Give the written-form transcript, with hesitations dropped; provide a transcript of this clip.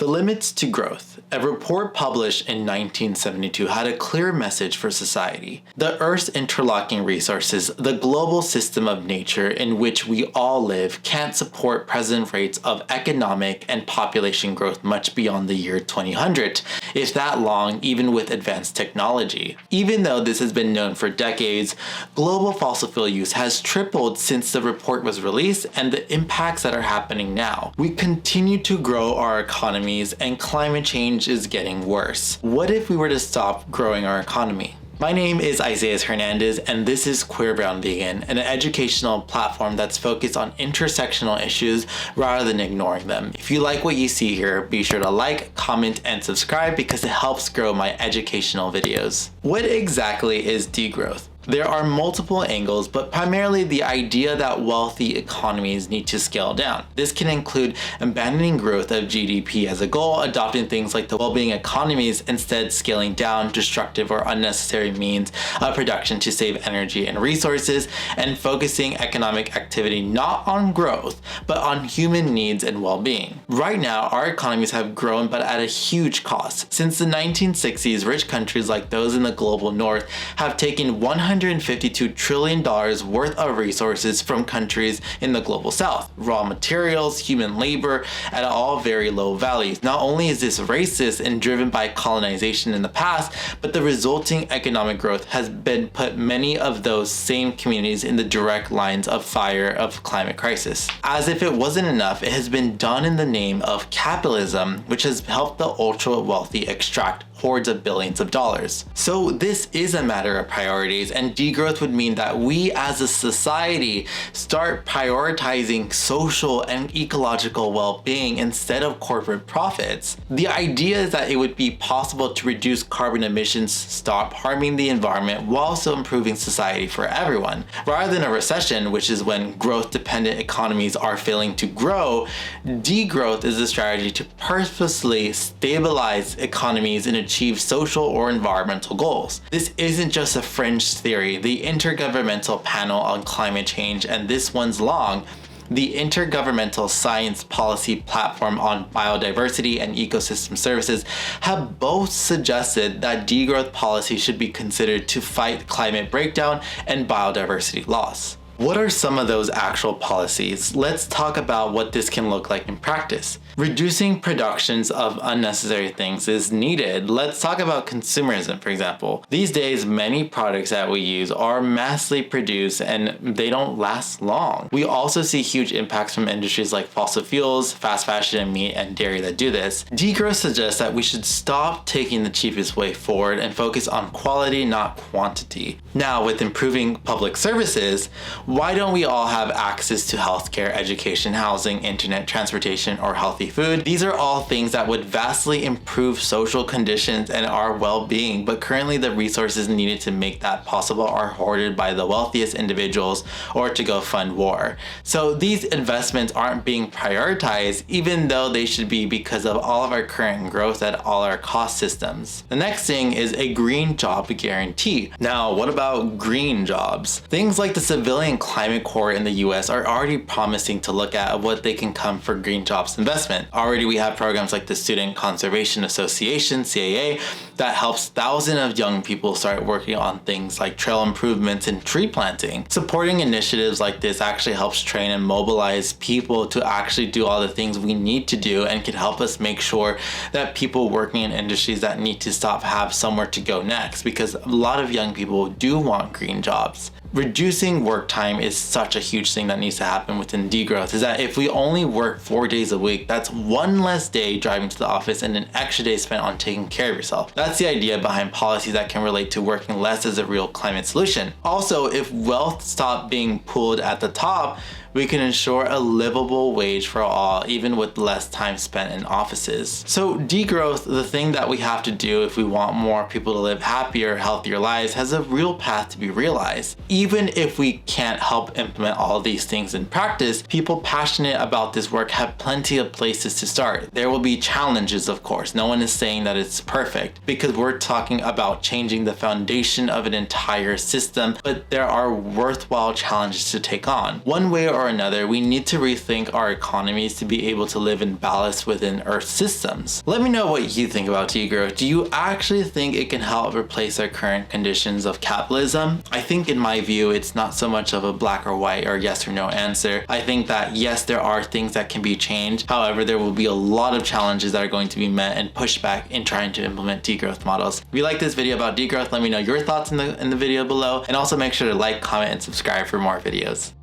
The Limits to Growth, a report published in 1972, had a clear message for society. The Earth's interlocking resources, the global system of nature in which we all live, can't support present rates of economic and population growth much beyond the year 2100, if that long, even with advanced technology. Even though this has been known for decades, global fossil fuel use has tripled since the report was released, and the impacts that are happening now. We continue to grow our economies, and climate change is getting worse. What if we were to stop growing our economy? My name is Isaias Hernandez, and this is Queer Brown Vegan, an educational platform that's focused on intersectional issues rather than ignoring them. If you like what you see here, be sure to like, comment, and subscribe because it helps grow my educational videos. What exactly is degrowth? There are multiple angles, but primarily the idea that wealthy economies need to scale down. This can include abandoning growth of GDP as a goal, adopting things like the well-being economies, instead scaling down destructive or unnecessary means of production to save energy and resources, and focusing economic activity not on growth, but on human needs and well-being. Right now, our economies have grown, but at a huge cost. Since the 1960s, rich countries like those in the global north have taken $152 trillion worth of resources from countries in the global south. Raw materials, human labor, at all very low values. Not only is this racist and driven by colonization in the past, but the resulting economic growth has been put many of those same communities in the direct lines of fire of climate crisis. As if it wasn't enough, it has been done in the name of capitalism, which has helped the ultra wealthy extract hordes of billions of dollars. So this is a matter of priorities, and degrowth would mean that we as a society start prioritizing social and ecological well-being instead of corporate profits. The idea is that it would be possible to reduce carbon emissions, stop harming the environment, while also improving society for everyone. Rather than a recession, which is when growth-dependent economies are failing to grow, degrowth is a strategy to purposely stabilize economies and achieve social or environmental goals. This isn't just a fringe theory. The Intergovernmental Panel on Climate Change, and this one's long, the Intergovernmental Science Policy Platform on Biodiversity and Ecosystem Services, have both suggested that degrowth policy should be considered to fight climate breakdown and biodiversity loss. What are some of those actual policies? Let's talk about what this can look like in practice. Reducing productions of unnecessary things is needed. Let's talk about consumerism, for example. These days, many products that we use are massively produced and they don't last long. We also see huge impacts from industries like fossil fuels, fast fashion, and meat and dairy that do this. Degrowth suggests that we should stop taking the cheapest way forward and focus on quality, not quantity. Now, with improving public services, why don't we all have access to healthcare, education, housing, internet, transportation, or healthy food? These are all things that would vastly improve social conditions and our well-being, but currently the resources needed to make that possible are hoarded by the wealthiest individuals or to go fund war. So these investments aren't being prioritized, even though they should be because of all of our current growth at all our cost systems. The next thing is a green job guarantee. Now, what about green jobs? Things like the Civilian Climate Corps in the US are already promising to look at what they can come for green jobs investment. Already we have programs like the Student Conservation Association, CAA, that helps thousands of young people start working on things like trail improvements and tree planting. Supporting initiatives like this actually helps train and mobilize people to actually do all the things we need to do and can help us make sure that people working in industries that need to stop have somewhere to go next, because a lot of young people do want green jobs. Reducing work time is such a huge thing that needs to happen within degrowth, is that if we only work 4 days a week, that's one less day driving to the office and an extra day spent on taking care of yourself. That's the idea behind policies that can relate to working less as a real climate solution. Also, if wealth stopped being pooled at the top, we can ensure a livable wage for all, even with less time spent in offices. So degrowth, the thing that we have to do if we want more people to live happier, healthier lives, has a real path to be realized. Even if we can't help implement all these things in practice, people passionate about this work have plenty of places to start. There will be challenges, of course. No one is saying that it's perfect, because we're talking about changing the foundation of an entire system, but there are worthwhile challenges to take on. One way or or another, we need to rethink our economies to be able to live in balance within Earth systems. Let me know what you think about degrowth. Do you actually think it can help replace our current conditions of capitalism? I think in my view, it's not so much of a black or white or yes or no answer. I think that yes, there are things that can be changed. However, there will be a lot of challenges that are going to be met and pushed back in trying to implement degrowth models. If you like this video about degrowth, let me know your thoughts in the video below, and also make sure to like, comment, and subscribe for more videos.